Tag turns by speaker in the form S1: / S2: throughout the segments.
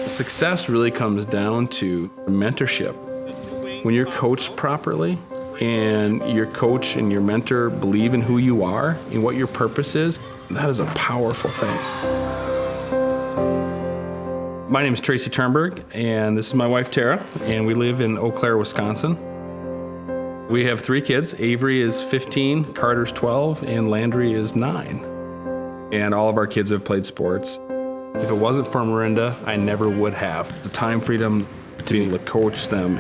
S1: Success really comes down to mentorship. When you're coached properly and your coach and your mentor believe in who you are and what your purpose is, that is a powerful thing. My name is Tracy Ternberg, and this is my wife, Tara, and we live in Eau Claire, Wisconsin. We have 3 kids. Avery is 15, Carter's 12, and Landry is 9. And all of our kids have played sports. If it wasn't for Morinda, I never would have. The time freedom to be able to coach them.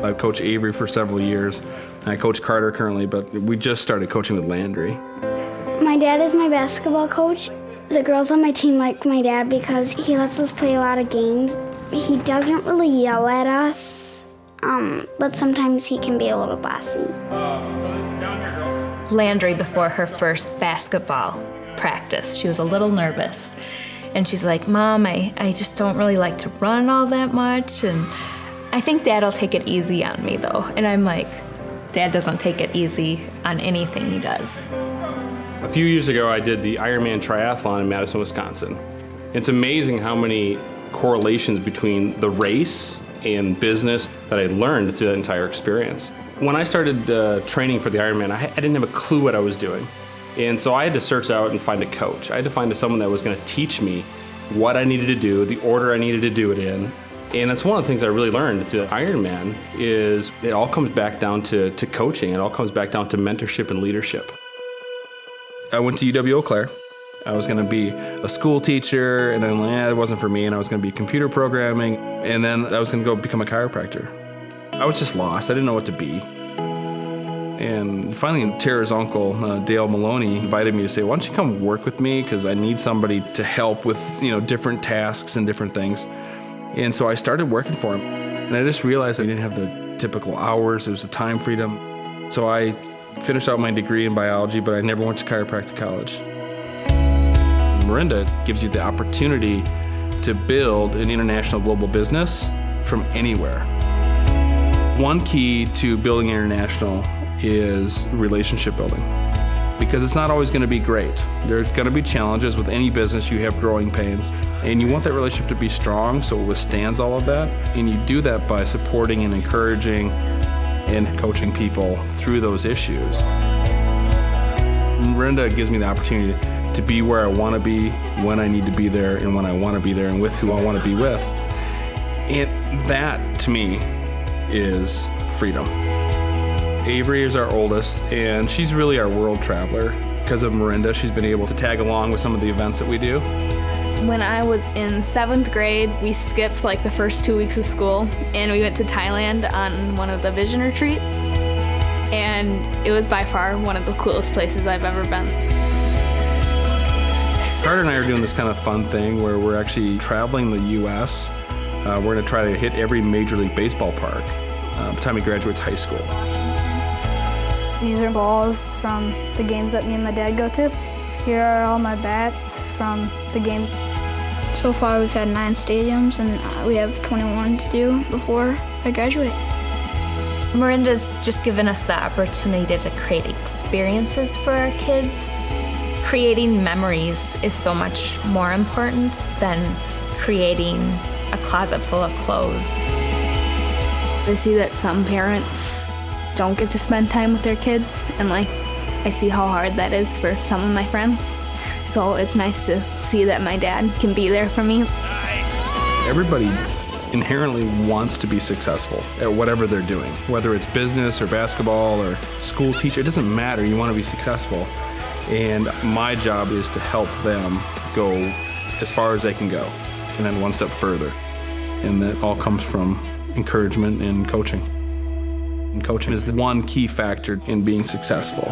S1: I've coached Avery for several years. I coach Carter currently, but we just started coaching with Landry.
S2: My dad is my basketball coach. The girls on my team like my dad because he lets us play a lot of games. He doesn't really yell at us, but sometimes he can be a little bossy.
S3: Landry, before her first basketball practice, she was a little nervous. And she's like, Mom, I just don't really like to run all that much. And I think Dad will take it easy on me, though. And I'm like, Dad doesn't take it easy on anything he does.
S1: A few years ago, I did the Ironman triathlon in Madison, Wisconsin. It's amazing how many correlations between the race and business that I learned through that entire experience. When I started training for the Ironman, I didn't have a clue what I was doing. And so I had to search out and find a coach. I had to find someone that was going to teach me what I needed to do, the order I needed to do it in. And that's one of the things I really learned through the Ironman is it all comes back down to coaching. It all comes back down to mentorship and leadership. I went to UW Eau Claire. I was going to be a school teacher, and then it wasn't for me, and I was going to be computer programming, and then I was going to go become a chiropractor. I was just lost. I didn't know what to be. And finally, Tara's uncle, Dale Maloney, invited me to say, why don't you come work with me, because I need somebody to help with different tasks and different things. And so I started working for him. And I just realized I didn't have the typical hours. It was the time freedom. So I finished out my degree in biology, but I never went to chiropractic college. Morinda gives you the opportunity to build an international global business from anywhere. One key to building international is relationship building, because it's not always going to be great. There's going to be challenges with any business. You have growing pains, and you want that relationship to be strong so it withstands all of that. And you do that by supporting and encouraging and coaching people through those issues. Morinda gives me the opportunity to be where I want to be, when I need to be there, and when I want to be there, and with who I want to be with. And that, to me, is freedom. Avery is our oldest, and she's really our world traveler. Because of Morinda, she's been able to tag along with some of the events that we do.
S4: When I was in 7th grade, we skipped like the first 2 weeks of school, and we went to Thailand on one of the vision retreats. And it was by far one of the coolest places I've ever been.
S1: Carter and I are doing this kind of fun thing where we're actually traveling the U.S. We're going to try to hit every Major League Baseball park by the time he graduates high school.
S5: These are balls from the games that me and my dad go to. Here are all my bats from the games. So far we've had 9 stadiums, and we have 21 to do before I graduate.
S3: Morinda's just given us the opportunity to create experiences for our kids. Creating memories is so much more important than creating a closet full of clothes.
S4: I see that some parents don't get to spend time with their kids, and I see how hard that is for some of my friends. So it's nice to see that my dad can be there for me.
S1: Everybody inherently wants to be successful at whatever they're doing, whether it's business or basketball or school teacher, it doesn't matter, you want to be successful. And my job is to help them go as far as they can go, and then one step further. And that all comes from encouragement and coaching. And coaching is the one key factor in being successful.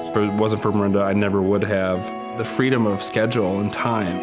S1: If it wasn't for Morinda, I never would have the freedom of schedule and time.